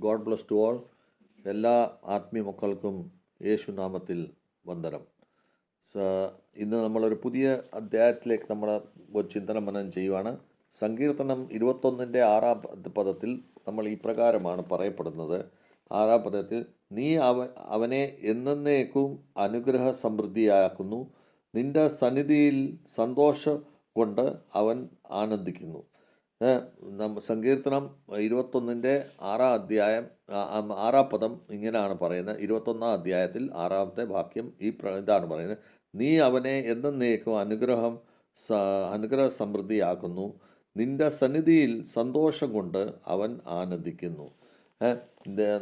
God bless to all. എല്ലാ ആത്മീയ മക്കൾക്കും യേശുനാമത്തിൽ വന്ദനം. ഇന്ന് നമ്മളൊരു പുതിയ അധ്യായത്തിലേക്ക് നമ്മൾ ഒരു ചിന്തനം മനനം ചെയ്യുവാണ്. സങ്കീർത്തനം 21-ൻ്റെ 6-ാം പദത്തിൽ നമ്മൾ ഈ പ്രകാരമാണ് പറയപ്പെടുന്നത്. 6-ാം പദത്തിൽ, നീ അവനെ എന്നേക്കും അനുഗ്രഹ സമൃദ്ധിയാക്കുന്നു, നിന്റെ സന്നിധിയിൽ സന്തോഷം കൊണ്ട് അവൻ ആനന്ദിക്കുന്നു. സങ്കീർത്തനം 21-ൻ്റെ 6-ാം അധ്യായം 6-ാം പദം ഇങ്ങനെയാണ് പറയുന്നത്. 21-ാം അധ്യായത്തിൽ 6-ാമത്തെ വാക്യം ഇതാണ് പറയുന്നത്: നീ അവനെ എന്നേക്കും അനുഗ്രഹ സമൃദ്ധിയാക്കുന്നു, നിന്റെ സന്നിധിയിൽ സന്തോഷം കൊണ്ട് അവൻ ആനന്ദിക്കുന്നു.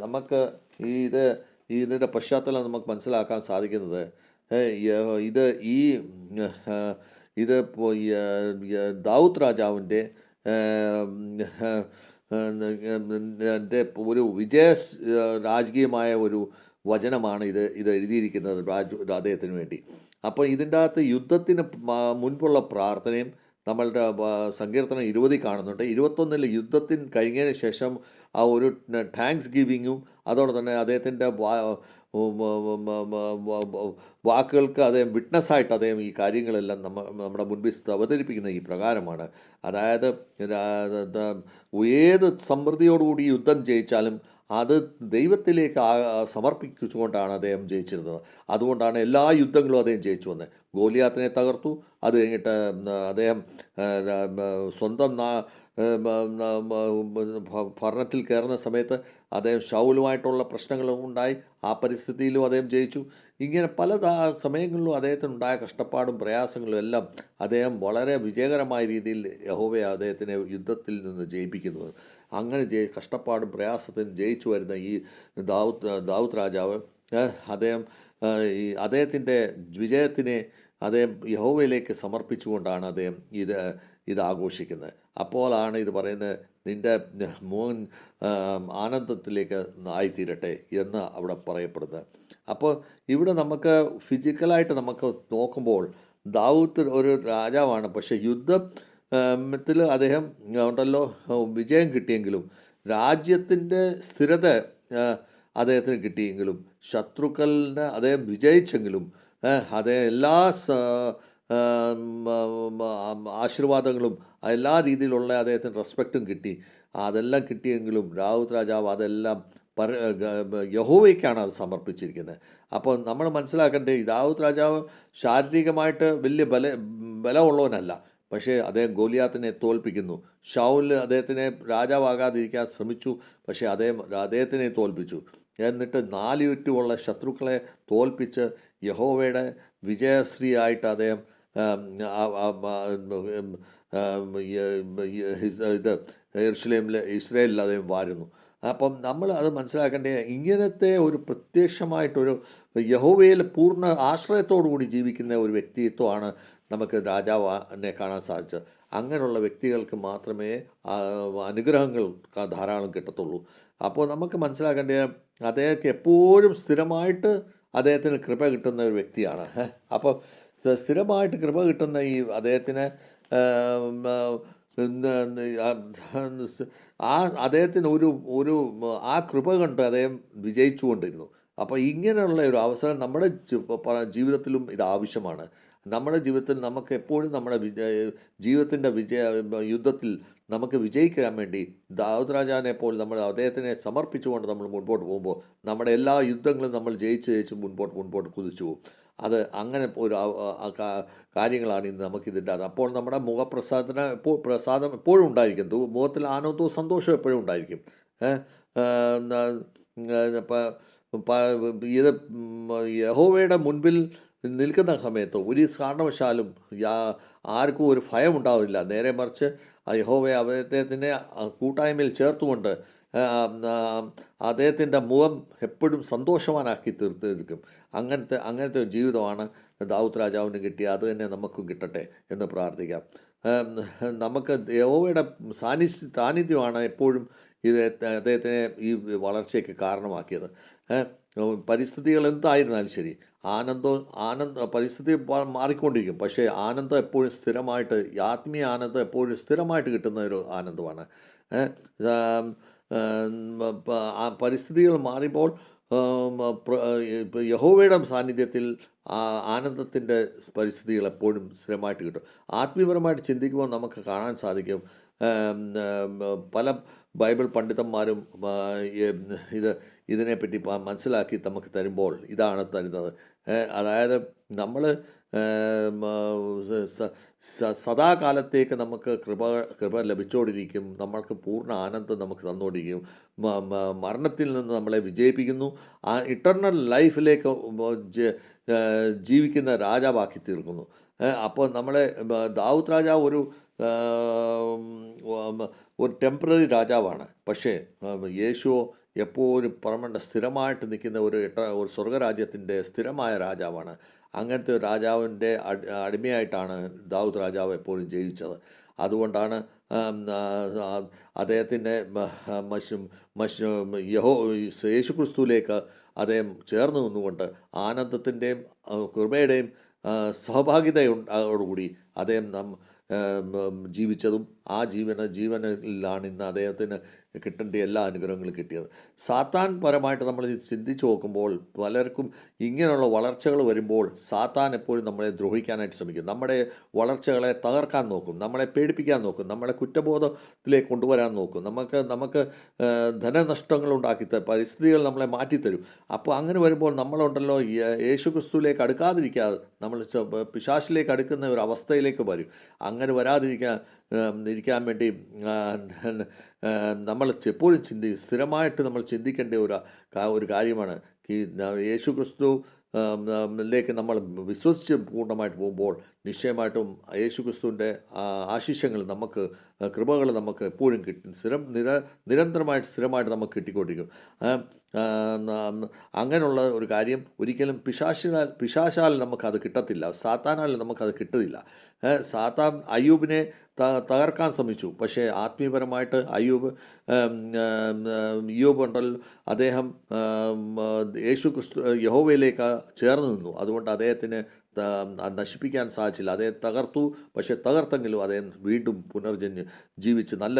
നമുക്ക് ഇതിൻ്റെ പശ്ചാത്തലം നമുക്ക് മനസ്സിലാക്കാൻ സാധിക്കുന്നത്, ഇത് ദാവൂദ് രാജാവിൻ്റെ ഒരു രാജകീയമായ ഒരു വചനമാണ് ഇത് എഴുതിയിരിക്കുന്നത് അദ്ദേഹത്തിന് വേണ്ടി. അപ്പോൾ ഇതിൻ്റെ അകത്ത് യുദ്ധത്തിന് മുൻപുള്ള പ്രാർത്ഥനയും നമ്മളുടെ സങ്കീർത്തനം 20 കാണുന്നുണ്ട്. 21-ൽ യുദ്ധത്തിന് കഴിഞ്ഞതിന് ശേഷം ആ ഒരു താങ്ക്സ് ഗിവിങ്ങും അതോടെ തന്നെ അദ്ദേഹത്തിൻ്റെ വാക്കുകൾക്ക് അദ്ദേഹം വിറ്റ്നസ്സായിട്ട് അദ്ദേഹം ഈ കാര്യങ്ങളെല്ലാം നമ്മുടെ മുൻപിൽ അവതരിപ്പിക്കുന്ന ഈ പ്രകാരമാണ്. അതായത് ഏത് സമൃദ്ധിയോടുകൂടി യുദ്ധം ജയിച്ചാലും അത് ദൈവത്തിലേക്ക് സമർപ്പിച്ചുകൊണ്ടാണ് അദ്ദേഹം ജയിച്ചിരുന്നത്. അതുകൊണ്ടാണ് എല്ലാ യുദ്ധങ്ങളും അദ്ദേഹം ജയിച്ചു വന്നത്. ഗോലിയാത്തിനെ തകർത്തു. അത് കഴിഞ്ഞിട്ട് അദ്ദേഹം സ്വന്തം ഭരണത്തിൽ കയറുന്ന സമയത്ത് അദ്ദേഹം ശൗലുമായിട്ടുള്ള പ്രശ്നങ്ങളും ഉണ്ടായി. ആ പരിസ്ഥിതിയിലും അദ്ദേഹം ജയിച്ചു. ഇങ്ങനെ പല സമയങ്ങളിലും അദ്ദേഹത്തിനുണ്ടായ കഷ്ടപ്പാടും പ്രയാസങ്ങളും എല്ലാം അദ്ദേഹം വളരെ വിജയകരമായ രീതിയിൽ യഹോവയെ അദ്ദേഹത്തിനെ യുദ്ധത്തിൽ നിന്ന് ജയിപ്പിക്കുന്നത്. അങ്ങനെ കഷ്ടപ്പാടും പ്രയാസത്തിനും ജയിച്ചു വരുന്ന ഈ ദാവൂദ് രാജാവ് അദ്ദേഹത്തിൻ്റെ വിജയത്തിനെ അദ്ദേഹം യഹോവയിലേക്ക് സമർപ്പിച്ചുകൊണ്ടാണ് അദ്ദേഹം ഇത് ആഘോഷിക്കുന്നത്. അപ്പോഴാണ് ഇത് പറയുന്നത്, നിൻ്റെ മോൻ ആനന്ദത്തിലേക്ക് ആയിത്തീരട്ടെ എന്ന് അവിടെ പറയപ്പെടുന്നത്. അപ്പോൾ ഇവിടെ നമുക്ക് ഫിസിക്കലായിട്ട് നമുക്ക് നോക്കുമ്പോൾ ദാവൂദ് ഒരു രാജാവാണ്. പക്ഷേ യുദ്ധത്തിൽ അദ്ദേഹം ഉണ്ടല്ലോ വിജയം കിട്ടിയെങ്കിലും രാജ്യത്തിൻ്റെ സ്ഥിരത അദ്ദേഹത്തിന് കിട്ടിയെങ്കിലും ശത്രുക്കളിനെ അദ്ദേഹം വിജയിച്ചെങ്കിലും അദ്ദേഹം എല്ലാ ആശീർവാദങ്ങളും എല്ലാ രീതിയിലുള്ള അദ്ദേഹത്തിന് റെസ്പെക്റ്റും കിട്ടി. അതെല്ലാം കിട്ടിയെങ്കിലും ദാവൂദ് രാജാവ് അതെല്ലാം യഹോവയ്ക്കാണ് അത് സമർപ്പിച്ചിരിക്കുന്നത്. അപ്പോൾ നമ്മൾ മനസ്സിലാക്കേണ്ടത്, ദാവൂദ് രാജാവ് ശാരീരികമായിട്ട് വലിയ ബലമുള്ളവനല്ല. പക്ഷേ അദ്ദേഹം ഗോലിയാത്തിനെ തോൽപ്പിക്കുന്നു. ശൗൽ അദ്ദേഹത്തിനെ രാജാവാകാതിരിക്കാൻ ശ്രമിച്ചു. പക്ഷേ അദ്ദേഹത്തിനെ തോൽപ്പിച്ചു. എന്നിട്ട് 4 ചുറ്റുമുള്ള ശത്രുക്കളെ തോൽപ്പിച്ച് യഹോവയുടെ വിജയശ്രീയായിട്ട് അദ്ദേഹം ഇസ്രായേലിൽ അദ്ദേഹം വാഴുന്നു. അപ്പം നമ്മൾ അത് മനസ്സിലാക്കേണ്ടത്, ഇങ്ങനത്തെ ഒരു പ്രത്യക്ഷമായിട്ടൊരു യഹോവയിൽ പൂർണ്ണ ആശ്രയത്തോടു കൂടി ജീവിക്കുന്ന ഒരു വ്യക്തിത്വമാണ് നമുക്ക് രാജാവിനെ കാണാൻ സാധിച്ചത്. അങ്ങനെയുള്ള വ്യക്തികൾക്ക് മാത്രമേ അനുഗ്രഹങ്ങൾ ധാരാളം കിട്ടത്തുള്ളൂ. അപ്പോൾ നമുക്ക് മനസ്സിലാക്കേണ്ടത്, അദ്ദേഹത്തെ എപ്പോഴും സ്ഥിരമായിട്ട് അദ്ദേഹത്തിന് കൃപ കിട്ടുന്ന ഒരു വ്യക്തിയാണ്. അപ്പോൾ സ്ഥിരമായിട്ട് കൃപ കിട്ടുന്ന ഈ അദ്ദേഹത്തിന് അദ്ദേഹത്തിന് ഒരു ആ കൃപ കൊണ്ട് അദ്ദേഹം വിജയിച്ചുകൊണ്ടിരുന്നു. അപ്പോൾ ഇങ്ങനെയുള്ള ഒരു അവസരം നമ്മുടെ ജീവിതത്തിലും ഇത് ആവശ്യമാണ്. നമ്മുടെ ജീവിതത്തിൽ നമുക്ക് എപ്പോഴും നമ്മുടെ ജീവിതത്തിൻ്റെ യുദ്ധത്തിൽ നമുക്ക് വിജയിക്കാൻ വേണ്ടി ദാവൂദ് രാജാവിനെ പോലെ നമ്മൾ അദ്ദേഹത്തിനെ സമർപ്പിച്ചുകൊണ്ട് നമ്മൾ മുൻപോട്ട് പോകുമ്പോൾ നമ്മുടെ എല്ലാ യുദ്ധങ്ങളും നമ്മൾ ജയിച്ച് മുൻപോട്ട് കുതിച്ചു പോകും. അത് അങ്ങനെ ഒരു കാര്യങ്ങളാണ് ഇന്ന് നമുക്കിതിൻ്റെ അത്. അപ്പോൾ നമ്മുടെ പ്രസാദം എപ്പോഴും ഉണ്ടായിരിക്കും. മുഖത്തിൽ ആനന്ദവും സന്തോഷവും എപ്പോഴും ഉണ്ടായിരിക്കും. ഇത് യഹോവയുടെ മുൻപിൽ നിൽക്കുന്ന സമയത്ത് ഒരു കാരണവശാലും ആർക്കും ഒരു ഭയം ഉണ്ടാവില്ല. നേരെ മറിച്ച് യഹോവയെ അദ്ദേഹത്തിൻ്റെ കൂട്ടായ്മയിൽ ചേർത്തുകൊണ്ട് അദ്ദേഹത്തിൻ്റെ മുഖം എപ്പോഴും സന്തോഷവാനാക്കി തീർത്തിരിക്കും. അങ്ങനത്തെ ഒരു ജീവിതമാണ് ദാവൂദ് രാജാവിന് കിട്ടിയ. അത് തന്നെ നമുക്കും കിട്ടട്ടെ എന്ന് പ്രാർത്ഥിക്കാം. നമുക്ക് യഹോവയുടെ സാന്നിധ്യമാണ് എപ്പോഴും അദ്ദേഹത്തിനെ ഈ വളർച്ചയ്ക്ക് കാരണമാക്കിയത്. പരിസ്ഥിതികൾ എന്തായിരുന്നാലും ശരി, പരിസ്ഥിതി മാറിക്കൊണ്ടിരിക്കും. പക്ഷേ ആനന്ദം എപ്പോഴും സ്ഥിരമായിട്ട്, ആത്മീയ ആനന്ദം എപ്പോഴും സ്ഥിരമായിട്ട് കിട്ടുന്ന ഒരു ആനന്ദമാണ്. പരിസ്ഥിതികൾ മാറിയപ്പോൾ ഇപ്പോൾ യഹോവയുടെ സാന്നിധ്യത്തിൽ ആനന്ദത്തിൻ്റെ പരിസ്ഥിതികൾ എപ്പോഴും സ്ഥിരമായിട്ട് കിട്ടും. ആത്മീയപരമായിട്ട് ചിന്തിക്കുമ്പോൾ നമുക്ക് കാണാൻ സാധിക്കും, പല ബൈബിൾ പണ്ഡിതന്മാരും ഇത് ഇതിനെപ്പറ്റി മനസ്സിലാക്കി നമുക്ക് തരുമ്പോൾ ഇതാണ് തരുന്നത്. അതായത് നമ്മൾ സദാകാലത്തേക്ക് നമുക്ക് കൃപ ലഭിച്ചുകൊണ്ടിരിക്കും, നമ്മൾക്ക് പൂർണ്ണ ആനന്ദം നമുക്ക് തന്നുകൊണ്ടിരിക്കും, മരണത്തിൽ നിന്ന് നമ്മളെ വിജയിപ്പിക്കുന്നു, ആ ഇറ്റർണൽ ലൈഫിലേക്ക് ജീവിക്കുന്ന രാജാവാക്കി തീർക്കുന്നു. അപ്പോൾ നമ്മളെ ദാവൂദ് രാജാവ് ഒരു ടെമ്പററി രാജാവാണ്. പക്ഷേ യേശുവോ എപ്പോഴും പെർമനൻ്റ് സ്ഥിരമായിട്ട് നിൽക്കുന്ന ഒരു സ്വർഗരാജ്യത്തിൻ്റെ സ്ഥിരമായ രാജാവാണ്. അങ്ങനത്തെ ഒരു രാജാവിൻ്റെ അടിമയായിട്ടാണ് ദാവൂദ് രാജാവ് എപ്പോഴും ജീവിച്ചത്. അതുകൊണ്ടാണ് അദ്ദേഹത്തിൻ്റെ യേശുക്രിസ്തുവിലേക്ക് അദ്ദേഹം ചേർന്ന് നിന്നുകൊണ്ട് ആനന്ദത്തിൻ്റെയും കൃപയുടെയും സഹഭാഗിതയോടുകൂടി അദ്ദേഹം ജീവിച്ചതും ആ ജീവനിലാണ് ഇന്ന് അദ്ദേഹത്തിന് കിട്ടേണ്ട എല്ലാ അനുഗ്രഹങ്ങളും കിട്ടിയത്. സാത്താൻ പരമായിട്ട് നമ്മൾ ചിന്തിച്ച് നോക്കുമ്പോൾ പലർക്കും ഇങ്ങനെയുള്ള വളർച്ചകൾ വരുമ്പോൾ സാത്താൻ എപ്പോഴും നമ്മളെ ദ്രോഹിക്കാനായിട്ട് ശ്രമിക്കും, നമ്മുടെ വളർച്ചകളെ തകർക്കാൻ നോക്കും, നമ്മളെ പേടിപ്പിക്കാൻ നോക്കും, നമ്മളെ കുറ്റബോധത്തിലേക്ക് കൊണ്ടുവരാൻ നോക്കും, നമുക്ക് ധനനഷ്ടങ്ങൾ പരിസ്ഥിതികൾ നമ്മളെ മാറ്റിത്തരും. അപ്പോൾ അങ്ങനെ വരുമ്പോൾ നമ്മളുണ്ടല്ലോ യേശുക്രിസ്തുവിലേക്ക് അടുക്കാതിരിക്കാതെ നമ്മൾ പിശാചിലേക്ക് അടുക്കുന്ന ഒരു അവസ്ഥയിലേക്ക് വരും. അങ്ങനെ വരാതിരിക്കാൻ വേണ്ടി നമ്മൾ എപ്പോഴും സ്ഥിരമായിട്ട് നമ്മൾ ചിന്തിക്കേണ്ട ഒരു കാര്യമാണ് യേശുക്രിസ്തു ലേക്ക് നമ്മൾ വിശ്വസിച്ച് പൂർണ്ണമായിട്ട് പോകുമ്പോൾ നിശ്ചയമായിട്ടും യേശുക്രിസ്തുവിൻ്റെ ആശിഷ്യങ്ങൾ നമുക്ക്, കൃപകൾ നമുക്ക് എപ്പോഴും കിട്ടും, നിരന്തരമായിട്ട് സ്ഥിരമായിട്ട് നമുക്ക് കിട്ടിക്കൊണ്ടിരിക്കും. അങ്ങനെയുള്ള ഒരു കാര്യം ഒരിക്കലും പിശാചാൽ നമുക്കത് കിട്ടത്തില്ല, സാത്താനാൽ നമുക്കത് കിട്ടുന്നില്ല. സാത്താൻ അയ്യൂബിനെ തകർക്കാൻ ശ്രമിച്ചു, പക്ഷേ ആത്മീയപരമായിട്ട് ഇയ്യോബ് ഉണ്ടല്ലോ, അദ്ദേഹം യഹോവയിലേക്ക് ചേർന്ന് നിന്നു. അതുകൊണ്ട് അദ്ദേഹത്തിന് നശിപ്പിക്കാൻ സാധിച്ചില്ല. അദ്ദേഹം തകർത്തു, പക്ഷേ തകർത്തെങ്കിലും അദ്ദേഹം വീണ്ടും ജീവിച്ച് നല്ല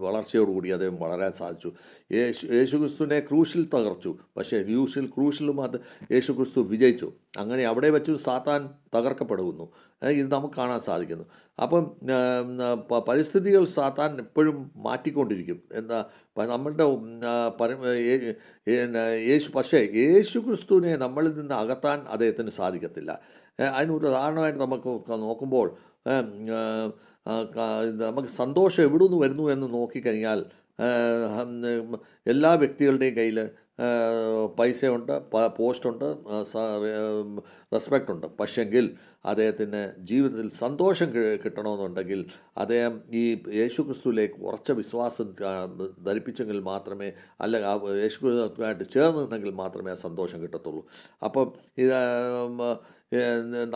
വളർച്ചയോടുകൂടി അദ്ദേഹം വളരാൻ സാധിച്ചു. യേശുക്രിസ്തുവിനെ ക്രൂശിൽ തകർച്ചു, പക്ഷേ ക്രൂശിലും യേശുക്രിസ്തു വിജയിച്ചു. അങ്ങനെ അവിടെ വെച്ച് സാത്താൻ തകർക്കപ്പെടുന്നു. ഇത് നമുക്ക് കാണാൻ സാധിക്കുന്നു. അപ്പം പരിസ്ഥിതികൾ സാത്താൻ എപ്പോഴും മാറ്റിക്കൊണ്ടിരിക്കും. എന്താ നമ്മളുടെ പക്ഷേ യേശുക്രിസ്തുവിനെ നമ്മളിൽ നിന്ന് അകറ്റാൻ അദ്ദേഹത്തിന് സാധിക്കത്തില്ല. അതിനൊരു ഉദാഹരണമായിട്ട് നമുക്ക് നോക്കുമ്പോൾ നമുക്ക് സന്തോഷം എവിടെ നിന്ന് വരുന്നു എന്ന് നോക്കിക്കഴിഞ്ഞാൽ എല്ലാ വ്യക്തികളുടെയും കയ്യിൽ പൈസയുണ്ട്, പോസ്റ്റുണ്ട്, റെസ്പെക്റ്റ് ഉണ്ട്. പക്ഷെങ്കിൽ അദ്ദേഹത്തിന് ജീവിതത്തിൽ സന്തോഷം കിട്ടണമെന്നുണ്ടെങ്കിൽ അദ്ദേഹം ഈ യേശുക്രിസ്തുവിലേക്ക് ഉറച്ച വിശ്വാസം ധരിപ്പിച്ചെങ്കിൽ മാത്രമേ, അല്ലെങ്കിൽ യേശുക്രിസ്തുവായിട്ട് ചേർന്ന് നിന്നെങ്കിൽ മാത്രമേ ആ സന്തോഷം കിട്ടത്തുള്ളൂ. അപ്പം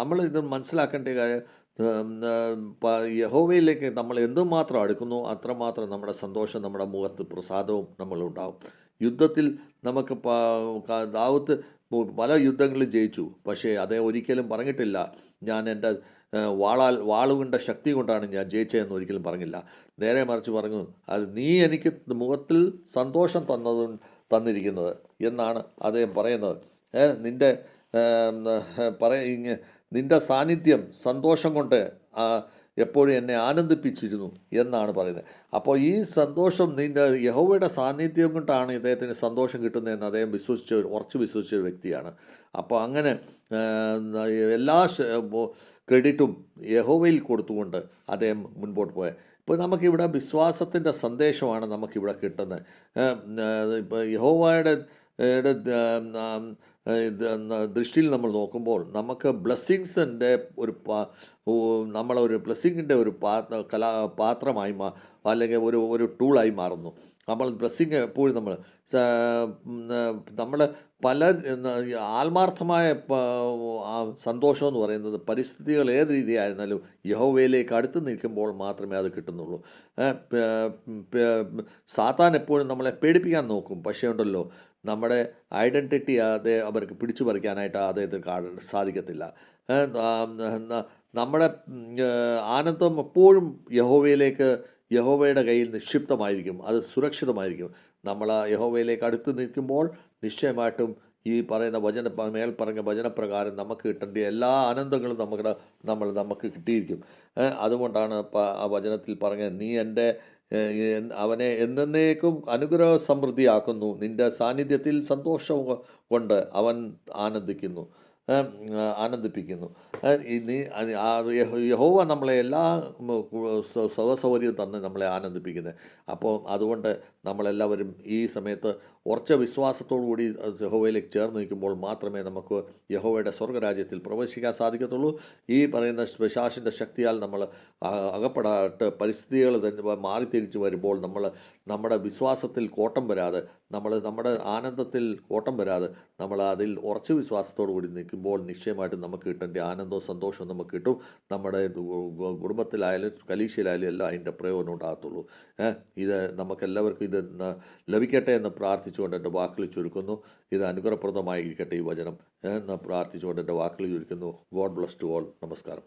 നമ്മളിത് മനസ്സിലാക്കേണ്ട കാര്യം, യഹോവയിലേക്ക് നമ്മൾ എന്തുമാത്രം അടുക്കുന്നു അത്രമാത്രം നമ്മുടെ സന്തോഷം, നമ്മുടെ മുഖത്ത് പ്രസാദവും നമ്മളുണ്ടാവും. യുദ്ധത്തിൽ നമുക്ക് ദാവൂദ് പല യുദ്ധങ്ങളിൽ ജയിച്ചു, പക്ഷേ അദ്ദേഹം ഒരിക്കലും പറഞ്ഞിട്ടില്ല ഞാൻ എൻ്റെ വാളുകൊണ്ട ശക്തി കൊണ്ടാണ് ഞാൻ ജയിച്ചതെന്ന് ഒരിക്കലും പറഞ്ഞില്ല. നേരെ മറിച്ച് പറഞ്ഞു, അത് നീ എനിക്ക് മുഖത്തിൽ സന്തോഷം തന്നിരിക്കുന്നത് എന്നാണ് അദ്ദേഹം പറയുന്നത്. നിൻ്റെ സാന്നിധ്യം സന്തോഷം കൊണ്ട് എപ്പോഴും എന്നെ ആനന്ദിപ്പിച്ചിരുന്നു എന്നാണ് പറയുന്നത്. അപ്പോൾ ഈ സന്തോഷം യഹോവയുടെ സാന്നിധ്യം കൊണ്ടാണ് ഇദ്ദേഹത്തിന് സന്തോഷം കിട്ടുന്നതെന്ന് അദ്ദേഹം ഉറച്ചു വിശ്വസിച്ച ഒരു വ്യക്തിയാണ്. അപ്പോൾ അങ്ങനെ എല്ലാ ക്രെഡിറ്റും യഹോവയിൽ കൊടുത്തുകൊണ്ട് അദ്ദേഹം മുൻപോട്ട് പോയത്. ഇപ്പോൾ നമുക്കിവിടെ വിശ്വാസത്തിൻ്റെ സന്ദേശമാണ് നമുക്കിവിടെ കിട്ടുന്നത്. ഇപ്പോൾ യഹോവയുടെ ദൃഷ്ടിയിൽ നമ്മൾ നോക്കുമ്പോൾ നമുക്ക് ബ്ലെസ്സിങ്സിൻ്റെ നമ്മളൊരു ബ്ലെസ്സിങ്ങിൻ്റെ ഒരു പാത്രമായി അല്ലെങ്കിൽ ഒരു ടൂളായി മാറുന്നു. നമ്മൾ ബ്ലെസ്സിങ് എപ്പോഴും നമ്മൾ പല ആത്മാർത്ഥമായ സന്തോഷം എന്ന് പറയുന്നത് പരിസ്ഥിതികൾ ഏത് രീതിയായിരുന്നാലും യഹോവയിലേക്ക് അടുത്ത് നിൽക്കുമ്പോൾ മാത്രമേ അത് കിട്ടുന്നുള്ളൂ. സാത്താൻ എപ്പോഴും നമ്മളെ പേടിപ്പിക്കാൻ നോക്കും, പക്ഷേ ഉണ്ടല്ലോ നമ്മുടെ ഐഡൻറ്റിറ്റി അവർക്ക് പിടിച്ചു പറിക്കാനായിട്ട് അദ്ദേഹത്തിന് സാധിക്കത്തില്ല. നമ്മുടെ ആനന്ദം എപ്പോഴും യഹോവയിലേക്ക് യഹോവയുടെ കയ്യിൽ നിക്ഷിപ്തമായിരിക്കും, അത് സുരക്ഷിതമായിരിക്കും. നമ്മൾ ആ യഹോവയിലേക്ക് അടുത്ത് നിൽക്കുമ്പോൾ നിശ്ചയമായിട്ടും ഈ പറയുന്ന മേൽ പറഞ്ഞ വചനപ്രകാരം നമുക്ക് കിട്ടേണ്ട എല്ലാ ആനന്ദങ്ങളും നമുക്ക് കിട്ടിയിരിക്കും. അതുകൊണ്ടാണ് ആ വചനത്തിൽ പറഞ്ഞത്, നീ എൻ്റെ അവനെ എന്നേക്കും അനുഗ്രഹ സമൃദ്ധിയാക്കുന്നു, നിൻ്റെ സാന്നിധ്യത്തിൽ സന്തോഷം കൊണ്ട് അവൻ ആനന്ദിക്കുന്നു, ആനന്ദിപ്പിക്കുന്നു. യഹോവ നമ്മളെ എല്ലാ സൗകര്യവും തന്ന് നമ്മളെ ആനന്ദിപ്പിക്കുന്നത്. അപ്പോൾ അതുകൊണ്ട് നമ്മളെല്ലാവരും ഈ സമയത്ത് ഉറച്ച വിശ്വാസത്തോടു കൂടി യഹോവയിലേക്ക് ചേർന്ന് നിൽക്കുമ്പോൾ മാത്രമേ നമുക്ക് യഹോവയുടെ സ്വർഗ്ഗരാജ്യത്തിൽ പ്രവേശിക്കാൻ സാധിക്കത്തുള്ളൂ. ഈ പറയുന്ന പിശാചിൻ്റെ ശക്തിയാൽ നമ്മൾ അകപ്പെടാട്ട് പരിസ്ഥിതികൾ തന്നെ മാറിത്തിരിച്ച് വരുമ്പോൾ നമ്മുടെ വിശ്വാസത്തിൽ കോട്ടം വരാതെ, നമ്മുടെ ആനന്ദത്തിൽ കോട്ടം വരാതെ നമ്മൾ അതിൽ ഉറച്ച വിശ്വാസത്തോടു കൂടി നിൽക്കുമ്പോൾ നിശ്ചയമായിട്ടും നമുക്ക് കിട്ടേണ്ട ആനന്ദവും സന്തോഷവും നമുക്ക് കിട്ടും. നമ്മുടെ കുടുംബത്തിലായാലും കലീശയിലായാലും എല്ലാം അതിൻ്റെ പ്രയോജനം ഉണ്ടാകത്തുള്ളൂ. ഇത് നമുക്കെല്ലാവർക്കും ഇത് ലഭിക്കട്ടെ എന്ന് പ്രാർത്ഥിച്ചുകൊണ്ട് എൻ്റെ വാക്കുകൾ ചുരുക്കുന്നു. ഇത് അനുഗ്രഹപ്രദമായിരിക്കട്ടെ ഈ വചനം എന്ന് പ്രാർത്ഥിച്ചുകൊണ്ട് എൻ്റെ വാക്കുകൾ ചുരുക്കുന്നു. God bless to all. നമസ്കാരം.